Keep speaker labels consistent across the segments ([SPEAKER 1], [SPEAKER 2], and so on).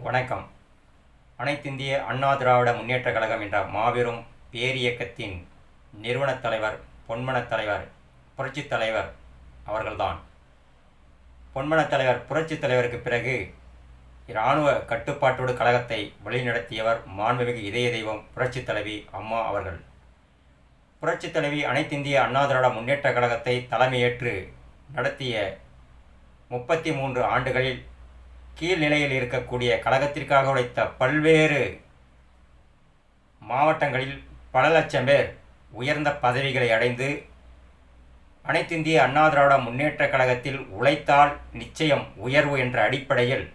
[SPEAKER 1] வணக்கம். அனைத்திந்திய அண்ணா திராவிட முன்னேற்றக் கழகம் என்ற மாபெரும் பேரியக்கத்தின் நிறுவனத் தலைவர், பொன்மனத் தலைவர், புரட்சித் தலைவர் அவர்கள்தான். பொன்மனத் தலைவர், புரட்சித் தலைவருக்கு பிறகு இராணுவ கட்டுப்பாட்டோடு கழகத்தை வழிநடத்தியவர் மாண்புமிகு இதய தெய்வம் புரட்சித் தலைவி அம்மா அவர்கள். புரட்சித் தலைவி அனைத்திந்திய அண்ணா திராவிட முன்னேற்றக் கழகத்தை தலைமையேற்று நடத்திய 33 ஆண்டுகளில் கீழ்நிலையில் இருக்கக்கூடிய கழகத்திற்காக உழைத்த பல்வேறு மாவட்டங்களில் பல லட்சம் பேர் உயர்ந்த பதவிகளை அடைந்து அனைத்திந்திய அண்ணா திராவிட முன்னேற்றக் கழகத்தில் உழைத்தால் நிச்சயம் உயர்வு என்ற அடிப்படையில்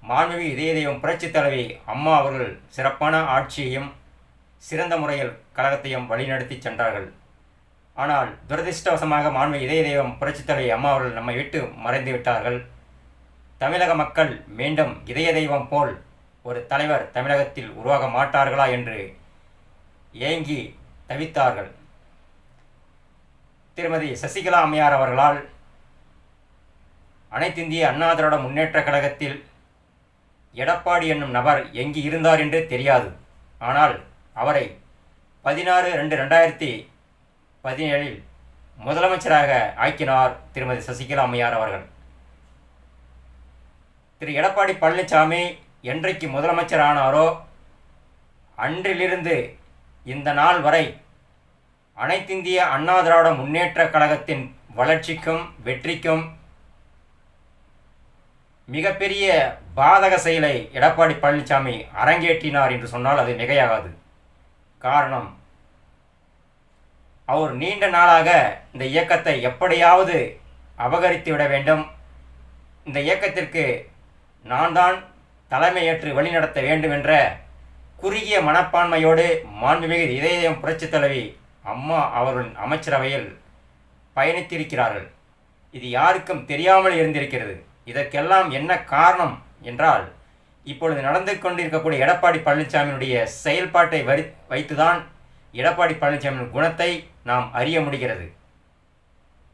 [SPEAKER 1] மாண்புமிகு இதய தெய்வம் புரட்சித் தலைவி அம்மா அவர்கள் சிறப்பான ஆட்சியையும் சிறந்த முறையில் கழகத்தையும் வழிநடத்தி சென்றார்கள். ஆனால் துரதிர்ஷ்டவசமாக மாண்புமிகு இதய தெய்வம் புரட்சித் தலைவி அம்மா அவர்கள் நம்மை விட்டு மறைந்து விட்டார்கள். தமிழக மக்கள் மீண்டும் இதய தெய்வம் போல் ஒரு தலைவர் தமிழகத்தில் உருவாக மாட்டார்களா என்று ஏங்கி தவித்தார்கள். திருமதி சசிகலா அம்மையார் அவர்களால் அனைத்திந்திய அண்ணா திராவிட முன்னேற்றக் கழகத்தில் எடப்பாடி என்னும் நபர் எங்கு இருந்தார் என்றே தெரியாது. ஆனால் அவரை 16/2/2017 முதலமைச்சராக ஆக்கினார் திருமதி சசிகலா அம்மையார் அவர்கள். திரு எடப்பாடி பழனிசாமி என்றைக்கு முதலமைச்சர் ஆனாரோ அன்றிலிருந்து இந்த நாள் வரை அனைத்திந்திய அண்ணா திராவிட முன்னேற்றக் கழகத்தின் வளர்ச்சிக்கும் வெற்றிக்கும் மிகப்பெரிய பாதக செயலை எடப்பாடி பழனிசாமி அரங்கேற்றினார் என்று சொன்னால் அது மிகையாகாது. காரணம், அவர் நீண்ட நாளாக இந்த இயக்கத்தை எப்படியாவது அபகரித்து விட வேண்டும், இந்த இயக்கத்திற்கு நான் தான் தலைமையேற்று வழிநடத்த வேண்டும் என்ற குறுகிய மனப்பான்மையோடு மாண்புமிகு இதய தெய்வம் புரட்சித் தலைவி அம்மா அவர்களின் அமைச்சரவையில் பயணித்திருக்கிறார்கள். இது யாருக்கும் தெரியாமல் இருந்திருக்கிறது. இதற்கெல்லாம் என்ன காரணம் என்றால், இப்பொழுது நடந்து கொண்டிருக்கக்கூடிய எடப்பாடி பழனிசாமியினுடைய செயல்பாட்டை வைத்துதான் எடப்பாடி பழனிசாமியின் குணத்தை நாம் அறிய முடிகிறது.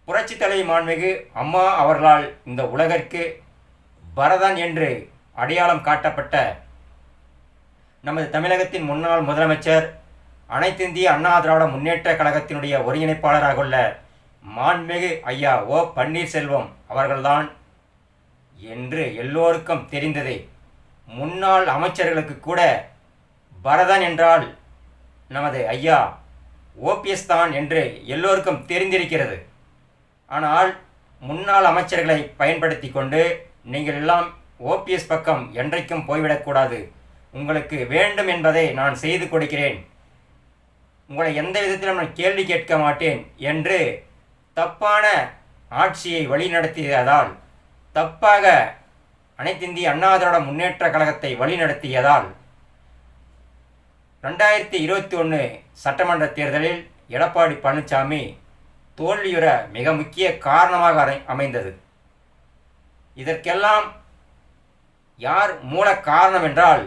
[SPEAKER 1] புரட்சித் தலைவி மாண்புமிகு அம்மா அவர்களால் இந்த உலகிற்கு பரதன் என்று அடையாளம் காட்டப்பட்ட நமது தமிழகத்தின் முன்னாள் முதலமைச்சர், அனைத்திந்திய அண்ணா திராவிட முன்னேற்றக் கழகத்தினுடைய ஒருங்கிணைப்பாளராக உள்ள மாண்புமிகு ஐயா ஓ பன்னீர்செல்வம் அவர்கள்தான் என்று எல்லோருக்கும் தெரிந்ததே. முன்னாள் அமைச்சர்களுக்கு கூட பரதன் என்றால் நமது ஐயா ஓபிஎஸ் தான் என்று எல்லோருக்கும் தெரிந்திருக்கிறது. ஆனால் முன்னாள் அமைச்சர்களை பயன்படுத்தி கொண்டு நீங்கள் எல்லாம் ஓபிஎஸ் பக்கம் என்றைக்கும் போய்விடக்கூடாது, உங்களுக்கு வேண்டும் என்பதை நான் செய்து கொடுக்கிறேன், உங்களை எந்த விதத்திலும் நான் கேள்வி கேட்க மாட்டேன் என்று தப்பான ஆட்சியை வழிநடத்தியதால், தப்பாக அனைத்திந்திய அண்ணா திராவிட முன்னேற்றக் கழகத்தை வழிநடத்தியதால் 2021 சட்டமன்ற தேர்தலில் எடப்பாடி பழனிசாமி தோல்வியுற மிக முக்கிய காரணமாக அமைந்தது. இதற்கெல்லாம் யார் மூல காரணம் என்றால்,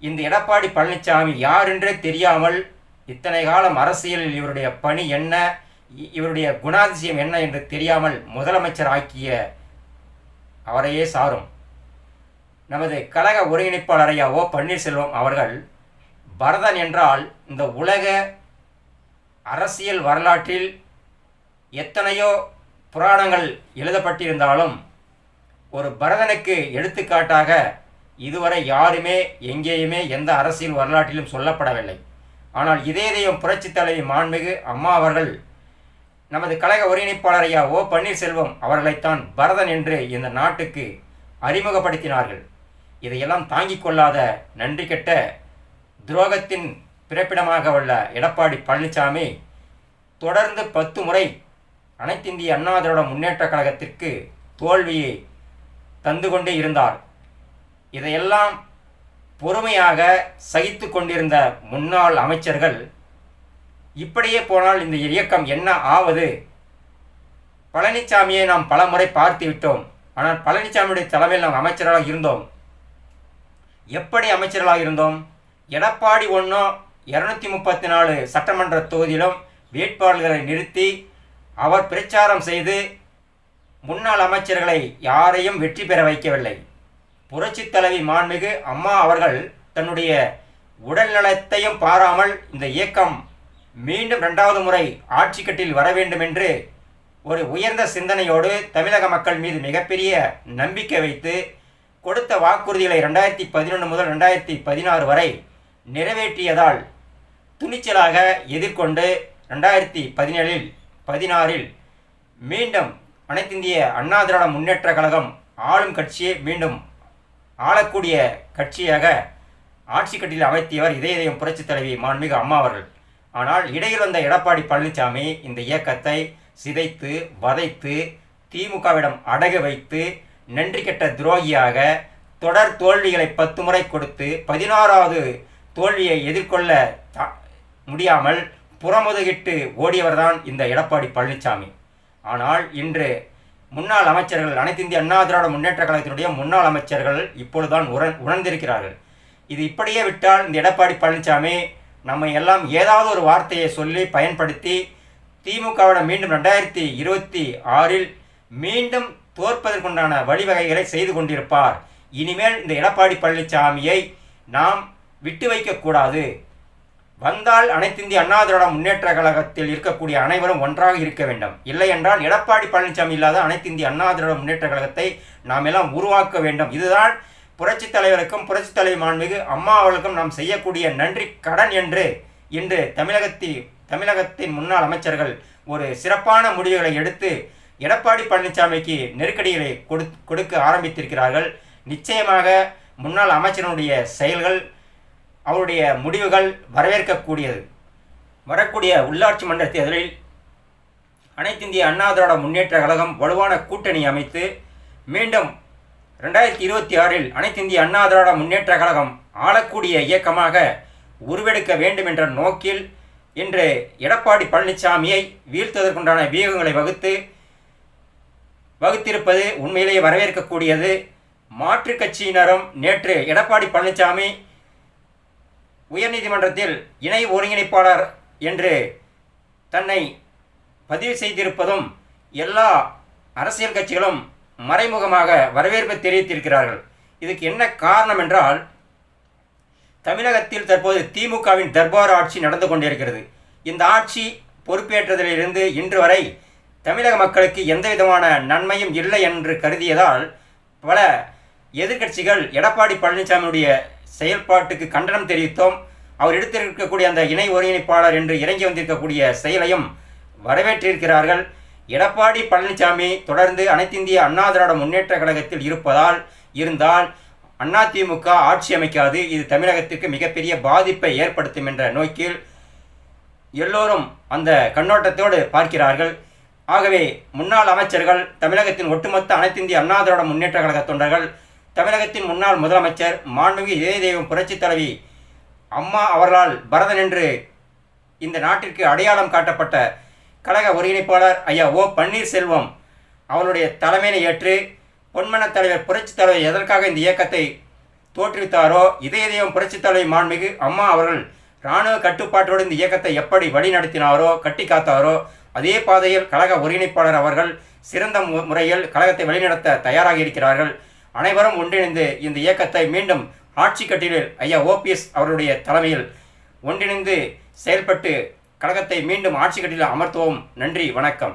[SPEAKER 1] இந்த எடப்பாடி பழனிசாமி யார் என்றே தெரியாமல் இத்தனை காலம் அரசியலில் இவருடைய பணி என்ன, இவருடைய குணாதிசயம் என்ன என்று தெரியாமல் முதலமைச்சர் ஆக்கிய அவரையே சாரும். நமது கழக ஒருங்கிணைப்பாளர் ஐயா ஓ பன்னீர்செல்வம் அவர்கள் பரதன் என்றால் இந்த உலக அரசியல் வரலாற்றில் எத்தனையோ புராணங்கள் எழுதப்பட்டிருந்தாலும் ஒரு பரதனுக்கு எடுத்துக்காட்டாக இதுவரை யாருமே எங்கேயுமே எந்த அரசியல் வரலாற்றிலும் சொல்லப்படவில்லை. ஆனால் இதய தெய்வம் புரட்சித் தலைவி மாண்புமிகு அம்மா அவர்கள் நமது கழக ஒருங்கிணைப்பாளர் ஐயா ஓ பன்னீர்செல்வம் அவர்களைத்தான் பரதன் என்று இந்த நாட்டுக்கு அறிமுகப்படுத்தினார்கள். இதையெல்லாம் தாங்கிக் கொள்ளாத நன்றி கெட்ட துரோகத்தின் பிறப்பிடமாக உள்ள எடப்பாடி பழனிசாமி தொடர்ந்து 10 முறை அனைத்திந்திய அண்ணா திராவிட முன்னேற்றக் கழகத்திற்கு தோல்வியை தந்து கொண்டே இருந்தார். இதையெல்லாம் பொறுமையாக சகித்து கொண்டிருந்த முன்னாள் அமைச்சர்கள், இப்படியே போனால் இந்த இயக்கம் என்ன ஆவது, பழனிசாமியை நாம் பல முறை பார்த்து விட்டோம், ஆனால் பழனிசாமியுடைய தலைமையில் நாம் அமைச்சர்களாக இருந்தோம். எப்படி அமைச்சர்களாக இருந்தோம்? எடப்பாடி 234 சட்டமன்ற தொகுதியிலும் வேட்பாளர்களை நிறுத்தி அவர் பிரச்சாரம் செய்து முன்னாள் அமைச்சர்களை யாரையும் வெற்றி பெற வைக்கவில்லை. புரட்சித் தலைவி மாண்புமிகு அம்மா அவர்கள் தன்னுடைய உடல் நலத்தையும் பாராமல் இந்த இயக்கம் மீண்டும் 2வது முறை ஆட்சி கட்டில் வர வேண்டும் என்று ஒரு உயர்ந்த சிந்தனையோடு தமிழக மக்கள் மீது மிகப்பெரிய நம்பிக்கை வைத்து கொடுத்த வாக்குறுதிகளை 2011 முதல் 2016 வரை நிறைவேற்றியதால் துணிச்சலாக எதிர்கொண்டு 2017-16 மீண்டும் அனைத்திந்திய அண்ணா திராவிட முன்னேற்ற கழகம் ஆளும் கட்சியை மீண்டும் ஆளக்கூடிய கட்சியாக ஆட்சி கட்டில் அமைத்தியவர் இதயம் புரட்சித் தலைவி மாண்புமிகு அம்மா அவர்கள். ஆனால் இடையில் வந்த எடப்பாடி பழனிசாமி இந்த இயக்கத்தை சிதைத்து வதைத்து திமுகவிடம் அடகு வைத்து நன்றி கெட்ட துரோகியாக தொடர் தோல்விகளை 10 முறை கொடுத்து 16வது தோல்வியை எதிர்கொள்ள முடியாமல் புறமுதுகிட்டு ஓடியவர்தான் இந்த எடப்பாடி பழனிசாமி. ஆனால் இன்று முன்னாள் அமைச்சர்கள் அனைத்திந்திய அண்ணா திராவிட முன்னேற்ற கழகத்தினுடைய முன்னாள் அமைச்சர்கள் இப்பொழுதுதான் உணர்ந்திருக்கிறார்கள். இது இப்படியே விட்டால் இந்த எடப்பாடி பழனிசாமி நம்மை எல்லாம் ஏதாவது ஒரு வார்த்தையை சொல்லி பயன்படுத்தி திமுகவிடம் மீண்டும் 2026 மீண்டும் தோற்பதற்குண்டான வழிவகைகளை செய்து கொண்டிருப்பார். இனிமேல் இந்த எடப்பாடி பழனிசாமியை நாம் விட்டு வைக்கக்கூடாது. வந்தால் அனைத்திந்திய அண்ணா திராவிட முன்னேற்ற கழகத்தில் இருக்கக்கூடிய அனைவரும் ஒன்றாக இருக்க வேண்டும். இல்லை என்றால் எடப்பாடி பழனிசாமி இல்லாத அனைத்திந்திய அண்ணா திராவிட முன்னேற்ற கழகத்தை நாம் எல்லாம் உருவாக்க வேண்டும். இதுதான் புரட்சித் தலைவருக்கும் புரட்சித் தலைவி மாண்புமிகு அம்மா அவர்களுக்கும் நாம் செய்யக்கூடிய நன்றி கடன் என்று இன்று தமிழகத்தின் முன்னாள் அமைச்சர்கள் ஒரு சிறப்பான முடிவுகளை எடுத்து எடப்பாடி பழனிசாமிக்கு நெருக்கடிகளை கொடுக்க ஆரம்பித்திருக்கிறார்கள். நிச்சயமாக முன்னாள் அமைச்சர்களுடைய செயல்கள் அவருடைய முடிவுகள் வரவேற்கக்கூடியது. வரக்கூடிய உள்ளாட்சி மன்ற தேர்தலில் அனைத்திந்திய அண்ணா திராவிட முன்னேற்ற கழகம் வலுவான கூட்டணி அமைத்து மீண்டும் 2026 அனைத்திந்திய அண்ணா திராவிட முன்னேற்ற கழகம் ஆளக்கூடிய இயக்கமாக உருவெடுக்க வேண்டும் என்ற நோக்கில் இன்று எடப்பாடி பழனிசாமியை வீழ்த்துவதற்குண்டான வியூகங்களை வகுத்திருப்பது உண்மையிலேயே வரவேற்கக்கூடியது. மாற்றுக் கட்சியினரும் நேற்று எடப்பாடி பழனிசாமி உயர்நீதிமன்றத்தில் இணை ஒருங்கிணைப்பாளர் என்று தன்னை பதிவு செய்திருப்பதும் எல்லா அரசியல் கட்சிகளும் மறைமுகமாக வரவேற்பு தெரிவித்திருக்கிறார்கள். இதுக்கு என்ன காரணம் என்றால் தமிழகத்தில் தற்போது திமுகவின் தர்பார் ஆட்சி நடந்து கொண்டிருக்கிறது. இந்த ஆட்சி பொறுப்பேற்றதிலிருந்து இன்று வரை தமிழக மக்களுக்கு எந்த விதமான நன்மையும் இல்லை என்று கருதியதால் பல எதிர்க்கட்சிகள் எடப்பாடி பழனிசாமியுடைய செயல்பாட்டுக்கு கண்டனம் தெரிவித்தோம். அவர் எடுத்திருக்கக்கூடிய அந்த இணை ஒருங்கிணைப்பாளர் என்று இறங்கி வந்திருக்கக்கூடிய செயலையும் வரவேற்றிருக்கிறார்கள். எடப்பாடி பழனிசாமி தொடர்ந்து அனைத்திந்திய அண்ணா திராவிட முன்னேற்ற கழகத்தில் இருந்தால் அதிமுக ஆட்சி அமைக்காது. இது தமிழகத்திற்கு மிகப்பெரிய பாதிப்பை ஏற்படுத்தும் என்ற நோக்கில் எல்லோரும் அந்த கண்ணோட்டத்தோடு பார்க்கிறார்கள். ஆகவே முன்னாள் அமைச்சர்கள், தமிழகத்தின் ஒட்டுமொத்த அனைத்திந்திய அண்ணா திராவிட முன்னேற்ற கழக தொண்டர்கள், தமிழகத்தின் முன்னாள் முதலமைச்சர் மாண்புமிகு இதயம் புரட்சித் தலைவி அம்மா அவர்களால் பரதன் என்று இந்த நாட்டிற்கு அடையாளம் காட்டப்பட்ட கழக ஒருங்கிணைப்பாளர் ஐயா ஓ பன்னீர்செல்வம் அவருடைய தலைமையை ஏற்று பொன்மன தலைவர் புரட்சித் தலைவர் எதற்காக இந்த இயக்கத்தை தோற்றுவித்தாரோ இதயம் புரட்சித் தலைவி மாண்புமிகு அம்மா அவர்கள் இராணுவ கட்டுப்பாட்டோடு இந்த இயக்கத்தை எப்படி வழிநடத்தினாரோ கட்டி காத்தாரோ அதே பாதையில் கழக ஒருங்கிணைப்பாளர் அவர்கள் சிறந்த முறையில் கழகத்தை வழிநடத்த தயாராக இருக்கிறார்கள். அனைவரும் ஒன்றிணைந்து இந்த இயக்கத்தை மீண்டும் ஆட்சி கட்டிலில் ஐயா ஓபிஎஸ் அவருடைய தலைமையில் ஒன்றிணைந்து செயல்பட்டு கழகத்தை மீண்டும் ஆட்சி கட்டிலில் அமர்த்துவோம். நன்றி, வணக்கம்.